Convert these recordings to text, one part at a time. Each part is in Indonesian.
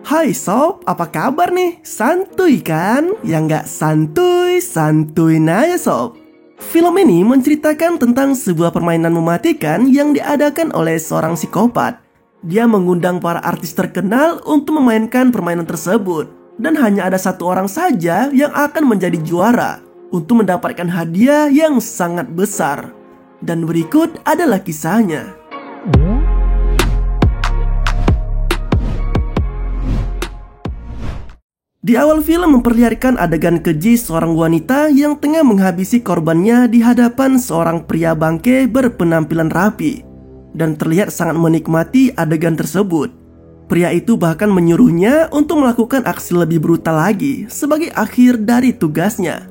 Hai sob, apa kabar nih? Santuy kan? Ya nggak santuy, santuin aja sob. Film ini menceritakan tentang sebuah permainan mematikan yang diadakan oleh seorang psikopat. Dia mengundang para artis terkenal untuk memainkan permainan tersebut. Dan hanya ada satu orang saja yang akan menjadi juara untuk mendapatkan hadiah yang sangat besar. Dan berikut adalah kisahnya. Di awal film memperlihatkan adegan keji seorang wanita yang tengah menghabisi korbannya di hadapan seorang pria bangke berpenampilan rapi. Dan terlihat sangat menikmati adegan tersebut. Pria itu bahkan menyuruhnya untuk melakukan aksi lebih brutal lagi sebagai akhir dari tugasnya.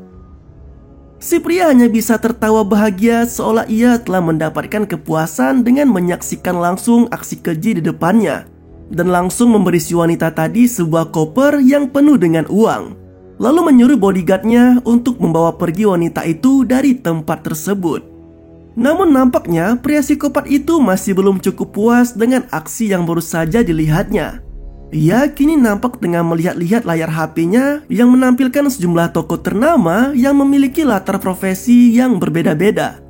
Si pria hanya bisa tertawa bahagia seolah ia telah mendapatkan kepuasan dengan menyaksikan langsung aksi keji di depannya. Dan langsung memberi si wanita tadi sebuah koper yang penuh dengan uang. Lalu menyuruh bodyguardnya untuk membawa pergi wanita itu dari tempat tersebut. Namun nampaknya pria psikopat itu masih belum cukup puas dengan aksi yang baru saja dilihatnya. Ia kini nampak tengah melihat-lihat layar HP-nya yang menampilkan sejumlah tokoh ternama yang memiliki latar profesi yang berbeda-beda.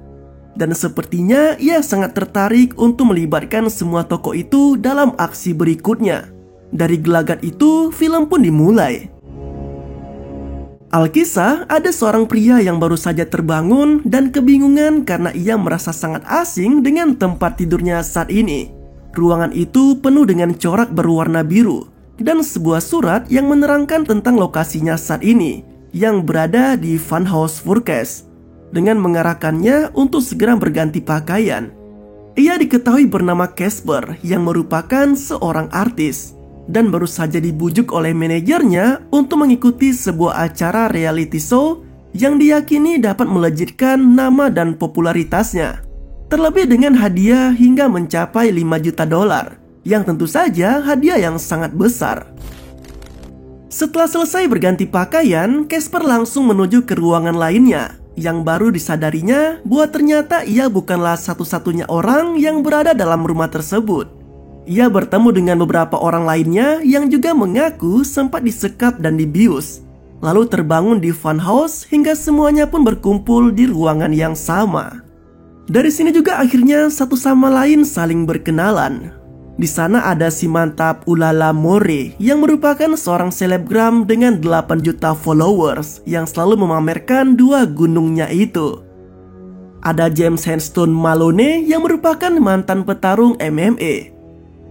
Dan sepertinya ia sangat tertarik untuk melibatkan semua tokoh itu dalam aksi berikutnya. Dari gelagat itu, film pun dimulai. Alkisah, ada seorang pria yang baru saja terbangun dan kebingungan karena ia merasa sangat asing dengan tempat tidurnya saat ini. Ruangan itu penuh dengan corak berwarna biru dan sebuah surat yang menerangkan tentang lokasinya saat ini yang berada di Funhouse Furkes. Dengan mengarahkannya untuk segera berganti pakaian. Ia diketahui bernama Casper yang merupakan seorang artis dan baru saja dibujuk oleh manajernya untuk mengikuti sebuah acara reality show yang diyakini dapat melejitkan nama dan popularitasnya. Terlebih dengan hadiah hingga mencapai 5 juta dolar, yang tentu saja hadiah yang sangat besar. Setelah selesai berganti pakaian, Casper langsung menuju ke ruangan lainnya. Yang baru disadarinya bahwa ternyata ia bukanlah satu-satunya orang yang berada dalam rumah tersebut. Ia bertemu dengan beberapa orang lainnya yang juga mengaku sempat disekap dan dibius. Lalu terbangun di funhouse hingga semuanya pun berkumpul di ruangan yang sama. Dari sini juga akhirnya satu sama lain saling berkenalan. Di sana ada si mantap Ulala More yang merupakan seorang selebgram dengan 8 juta followers yang selalu memamerkan dua gunungnya itu. Ada James Handstone Malone yang merupakan mantan petarung MMA.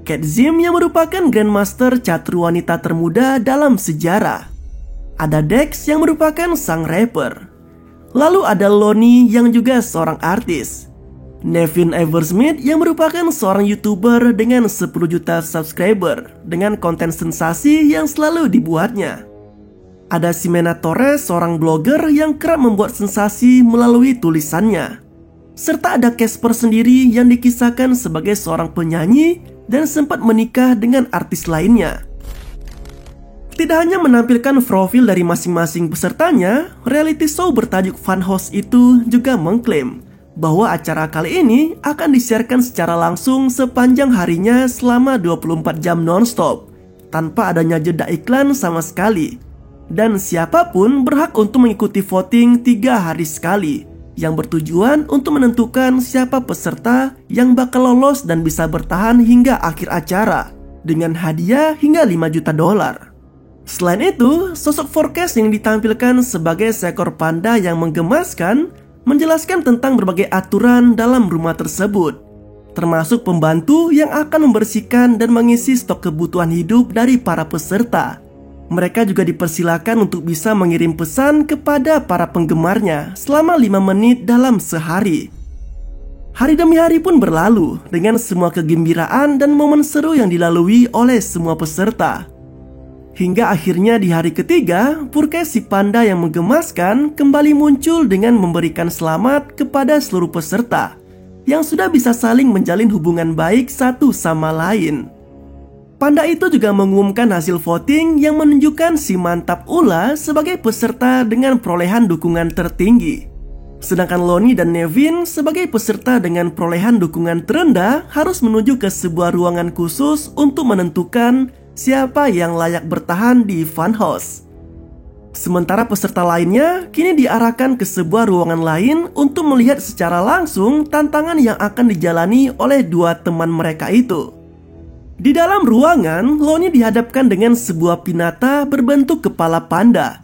Cat Zim yang merupakan grandmaster catur wanita termuda dalam sejarah. Ada Dex yang merupakan sang rapper. Lalu ada Lonnie yang juga seorang artis. Nevin Eversmith yang merupakan seorang YouTuber dengan 10 juta subscriber dengan konten sensasi yang selalu dibuatnya. Ada Ximena Torres, seorang blogger yang kerap membuat sensasi melalui tulisannya. Serta ada Casper sendiri yang dikisahkan sebagai seorang penyanyi dan sempat menikah dengan artis lainnya. Tidak hanya menampilkan profil dari masing-masing pesertanya, reality show bertajuk Funhouse itu juga mengklaim bahwa acara kali ini akan disiarkan secara langsung sepanjang harinya selama 24 jam non-stop tanpa adanya jeda iklan sama sekali. Dan siapapun berhak untuk mengikuti voting 3 hari sekali yang bertujuan untuk menentukan siapa peserta yang bakal lolos dan bisa bertahan hingga akhir acara dengan hadiah hingga 5 juta dolar. Selain itu, sosok Furkes yang ditampilkan sebagai seekor panda yang menggemaskan menjelaskan tentang berbagai aturan dalam rumah tersebut, termasuk pembantu yang akan membersihkan dan mengisi stok kebutuhan hidup dari para peserta. Mereka juga dipersilakan untuk bisa mengirim pesan kepada para penggemarnya selama 5 menit dalam sehari. Hari demi hari pun berlalu dengan semua kegembiraan dan momen seru yang dilalui oleh semua peserta. Hingga akhirnya di hari ketiga, Furkes si panda yang menggemaskan kembali muncul dengan memberikan selamat kepada seluruh peserta yang sudah bisa saling menjalin hubungan baik satu sama lain. Panda itu juga mengumumkan hasil voting yang menunjukkan si mantap Ula sebagai peserta dengan perolehan dukungan tertinggi. Sedangkan Lonnie dan Nevin sebagai peserta dengan perolehan dukungan terendah harus menuju ke sebuah ruangan khusus untuk menentukan siapa yang layak bertahan di funhouse. Sementara peserta lainnya kini diarahkan ke sebuah ruangan lain untuk melihat secara langsung tantangan yang akan dijalani oleh dua teman mereka itu. Di dalam ruangan, Lonnie dihadapkan dengan sebuah pinata berbentuk kepala panda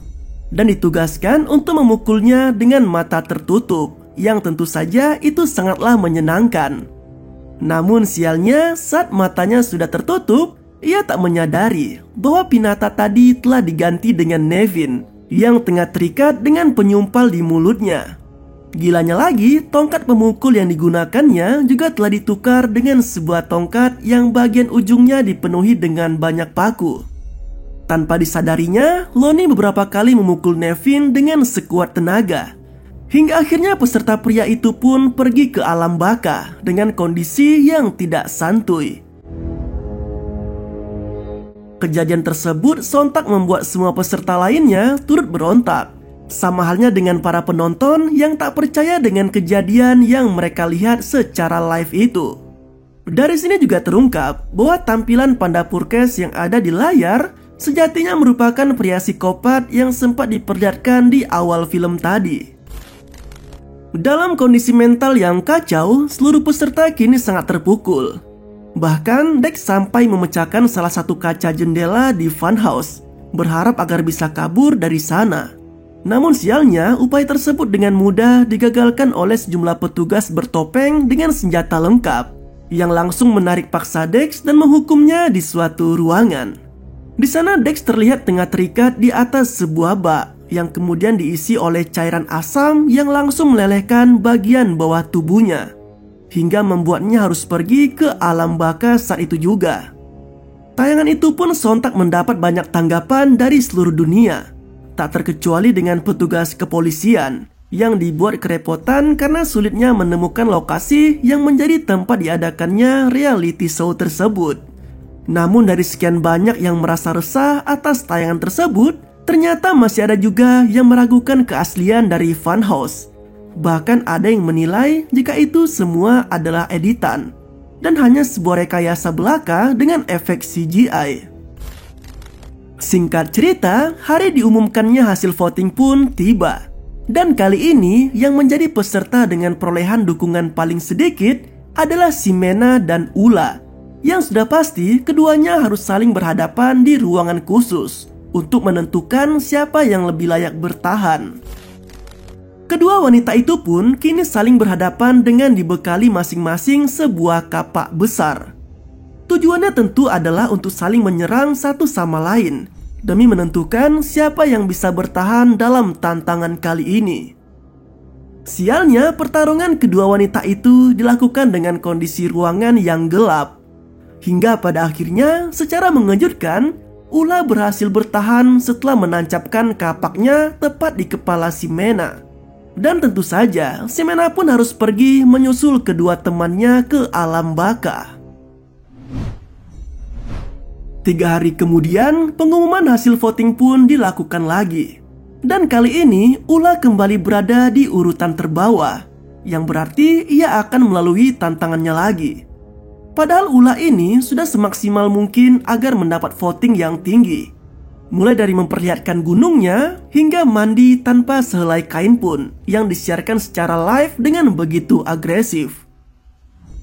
dan ditugaskan untuk memukulnya dengan mata tertutup, yang tentu saja itu sangatlah menyenangkan. Namun sialnya, saat matanya sudah tertutup, ia tak menyadari bahwa pinata tadi telah diganti dengan Nevin yang tengah terikat dengan penyumpal di mulutnya. Gilanya lagi, tongkat pemukul yang digunakannya juga telah ditukar dengan sebuah tongkat yang bagian ujungnya dipenuhi dengan banyak paku. Tanpa disadarinya, Lonnie beberapa kali memukul Nevin dengan sekuat tenaga. Hingga akhirnya peserta pria itu pun pergi ke alam baka dengan kondisi yang tidak santuy. Kejadian tersebut sontak membuat semua peserta lainnya turut berontak. Sama halnya dengan para penonton yang tak percaya dengan kejadian yang mereka lihat secara live itu. Dari sini juga terungkap bahwa tampilan Panda Purkes yang ada di layar sejatinya merupakan pria psikopat yang sempat diperlihatkan di awal film tadi. Dalam kondisi mental yang kacau, seluruh peserta kini sangat terpukul. Bahkan Dex sampai memecahkan salah satu kaca jendela di funhouse, berharap agar bisa kabur dari sana. Namun sialnya, upaya tersebut dengan mudah digagalkan oleh sejumlah petugas bertopeng dengan senjata lengkap, yang langsung menarik paksa Dex dan menghukumnya di suatu ruangan. Di sana Dex terlihat tengah terikat di atas sebuah bak, yang kemudian diisi oleh cairan asam yang langsung melelehkan bagian bawah tubuhnya, hingga membuatnya harus pergi ke alam baka saat itu juga. Tayangan itu pun sontak mendapat banyak tanggapan dari seluruh dunia, tak terkecuali dengan petugas kepolisian yang dibuat kerepotan karena sulitnya menemukan lokasi yang menjadi tempat diadakannya reality show tersebut. Namun dari sekian banyak yang merasa resah atas tayangan tersebut, ternyata masih ada juga yang meragukan keaslian dari funhouse. Bahkan ada yang menilai jika itu semua adalah editan dan hanya sebuah rekayasa belaka dengan efek CGI. Singkat cerita, hari diumumkannya hasil voting pun tiba. Dan kali ini yang menjadi peserta dengan perolehan dukungan paling sedikit adalah Ximena dan Ula, yang sudah pasti keduanya harus saling berhadapan di ruangan khusus untuk menentukan siapa yang lebih layak bertahan. Kedua wanita itu pun kini saling berhadapan dengan dibekali masing-masing sebuah kapak besar. Tujuannya tentu adalah untuk saling menyerang satu sama lain demi menentukan siapa yang bisa bertahan dalam tantangan kali ini. Sialnya, pertarungan kedua wanita itu dilakukan dengan kondisi ruangan yang gelap. Hingga pada akhirnya, secara mengejutkan, Ula berhasil bertahan setelah menancapkan kapaknya tepat di kepala Ximena. Dan tentu saja, Ximena pun harus pergi menyusul kedua temannya ke alam baka. 3 hari kemudian, pengumuman hasil voting pun dilakukan lagi. Dan kali ini, Ula kembali berada di urutan terbawah, yang berarti ia akan melalui tantangannya lagi. Padahal Ula ini sudah semaksimal mungkin agar mendapat voting yang tinggi. Mulai dari memperlihatkan gunungnya, hingga mandi tanpa sehelai kain pun, yang disiarkan secara live dengan begitu agresif.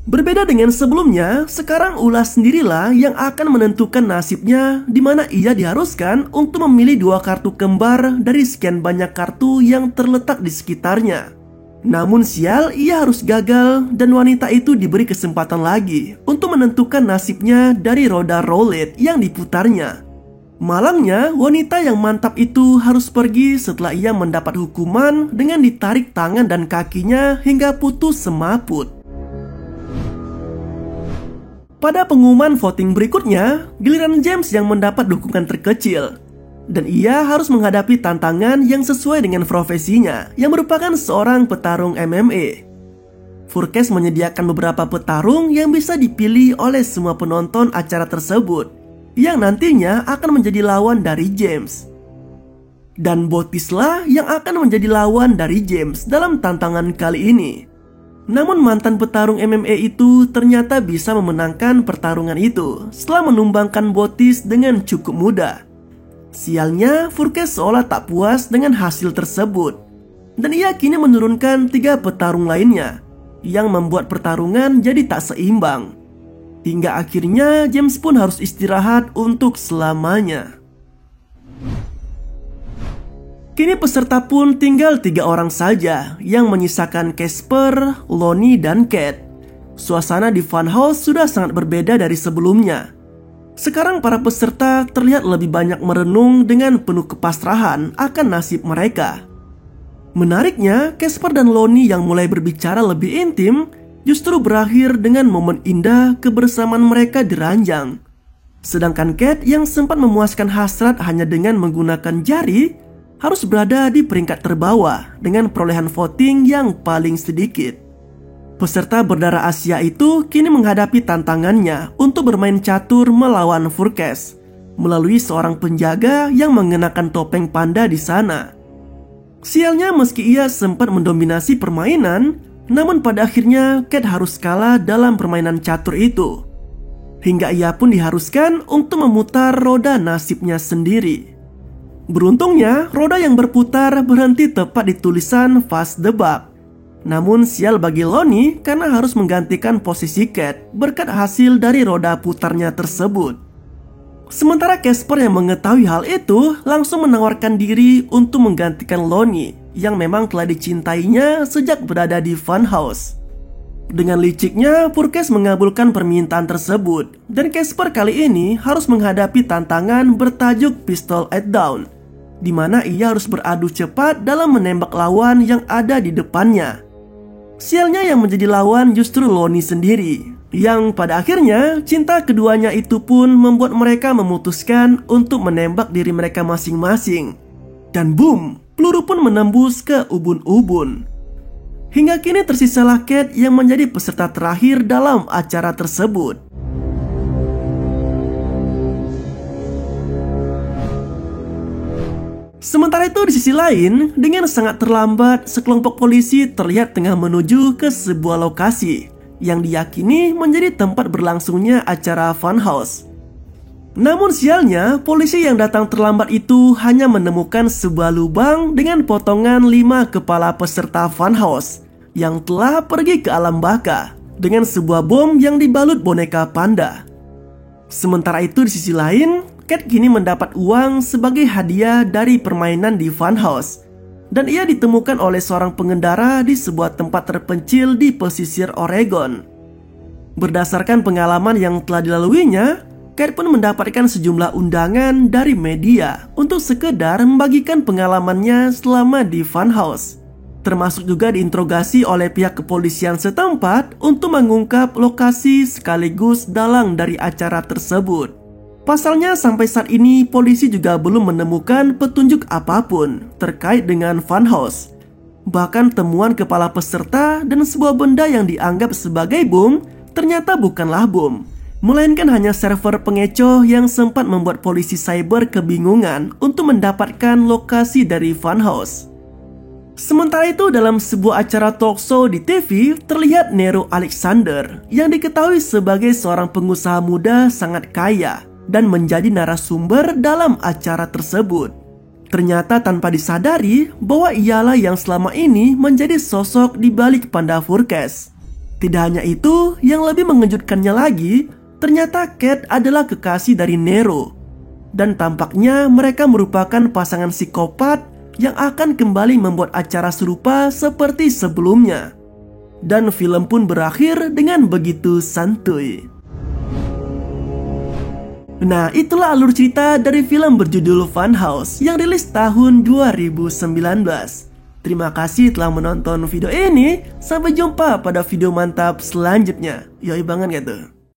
Berbeda dengan sebelumnya, sekarang Ula sendirilah yang akan menentukan nasibnya, di mana ia diharuskan untuk memilih 2 kartu kembar dari sekian banyak kartu yang terletak di sekitarnya. Namun sial, ia harus gagal dan wanita itu diberi kesempatan lagi untuk menentukan nasibnya dari roda roulette yang diputarnya. Malangnya, wanita yang mantap itu harus pergi setelah ia mendapat hukuman dengan ditarik tangan dan kakinya hingga putus semaput. Pada pengumuman voting berikutnya, giliran James yang mendapat dukungan terkecil. Dan ia harus menghadapi tantangan yang sesuai dengan profesinya, yang merupakan seorang petarung MMA. Furkes menyediakan beberapa petarung yang bisa dipilih oleh semua penonton acara tersebut, yang nantinya akan menjadi lawan dari James. Dan Botislah yang akan menjadi lawan dari James dalam tantangan kali ini. Namun mantan petarung MMA itu ternyata bisa memenangkan pertarungan itu setelah menumbangkan Botis dengan cukup mudah. Sialnya, Furkes seolah tak puas dengan hasil tersebut, dan ia kini menurunkan 3 petarung lainnya, yang membuat pertarungan jadi tak seimbang. Hingga akhirnya James pun harus istirahat untuk selamanya. Kini peserta pun tinggal 3 orang saja, yang menyisakan Casper, Lonnie, dan Cat. Suasana di funhouse sudah sangat berbeda dari sebelumnya. Sekarang para peserta terlihat lebih banyak merenung dengan penuh kepasrahan akan nasib mereka. Menariknya, Casper dan Lonnie yang mulai berbicara lebih intim justru berakhir dengan momen indah kebersamaan mereka di ranjang. Sedangkan Cat yang sempat memuaskan hasrat hanya dengan menggunakan jari harus berada di peringkat terbawah dengan perolehan voting yang paling sedikit. Peserta berdarah Asia itu kini menghadapi tantangannya untuk bermain catur melawan Furkes melalui seorang penjaga yang mengenakan topeng panda di sana. Sialnya, meski ia sempat mendominasi permainan, namun pada akhirnya Cat harus kalah dalam permainan catur itu. Hingga ia pun diharuskan untuk memutar roda nasibnya sendiri. Beruntungnya, roda yang berputar berhenti tepat di tulisan Fast the Buck. Namun sial bagi Lonnie karena harus menggantikan posisi Cat berkat hasil dari roda putarnya tersebut. Sementara Casper yang mengetahui hal itu langsung menawarkan diri untuk menggantikan Lonnie yang memang telah dicintainya sejak berada di funhouse. Dengan liciknya, Furkes mengabulkan permintaan tersebut, dan Casper kali ini harus menghadapi tantangan bertajuk Pistol at Dawn, di mana ia harus beradu cepat dalam menembak lawan yang ada di depannya. Sialnya, yang menjadi lawan justru Lonnie sendiri, yang pada akhirnya cinta keduanya itu pun membuat mereka memutuskan untuk menembak diri mereka masing-masing. Dan boom, peluru pun menembus ke ubun-ubun. Hingga kini tersisalah Cat yang menjadi peserta terakhir dalam acara tersebut. Sementara itu di sisi lain, dengan sangat terlambat, sekelompok polisi terlihat tengah menuju ke sebuah lokasi yang diyakini menjadi tempat berlangsungnya acara funhouse. Namun sialnya, polisi yang datang terlambat itu hanya menemukan sebuah lubang dengan potongan 5 kepala peserta funhouse yang telah pergi ke alam baka dengan sebuah bom yang dibalut boneka panda. Sementara itu di sisi lain, Cat kini mendapat uang sebagai hadiah dari permainan di funhouse, dan ia ditemukan oleh seorang pengendara di sebuah tempat terpencil di pesisir Oregon. Berdasarkan pengalaman yang telah dilaluinya, Cat pun mendapatkan sejumlah undangan dari media untuk sekedar membagikan pengalamannya selama di funhouse, termasuk juga diinterogasi oleh pihak kepolisian setempat untuk mengungkap lokasi sekaligus dalang dari acara tersebut. Pasalnya sampai saat ini polisi juga belum menemukan petunjuk apapun terkait dengan funhouse. Bahkan temuan kepala peserta dan sebuah benda yang dianggap sebagai bom ternyata bukanlah bom, melainkan hanya server pengecoh yang sempat membuat polisi cyber kebingungan untuk mendapatkan lokasi dari funhouse. Sementara itu dalam sebuah acara talkshow di TV terlihat Nero Alexander yang diketahui sebagai seorang pengusaha muda sangat kaya dan menjadi narasumber dalam acara tersebut. Ternyata tanpa disadari bahwa ialah yang selama ini menjadi sosok di balik panda Furkes. Tidak hanya itu, yang lebih mengejutkannya lagi, ternyata Cat adalah kekasih dari Nero. Dan tampaknya mereka merupakan pasangan psikopat yang akan kembali membuat acara serupa seperti sebelumnya. Dan film pun berakhir dengan begitu santuy. Nah, itulah alur cerita dari film berjudul Funhouse yang rilis tahun 2019. Terima kasih telah menonton video ini. Sampai jumpa pada video mantap selanjutnya. Yoi banget gak tuh?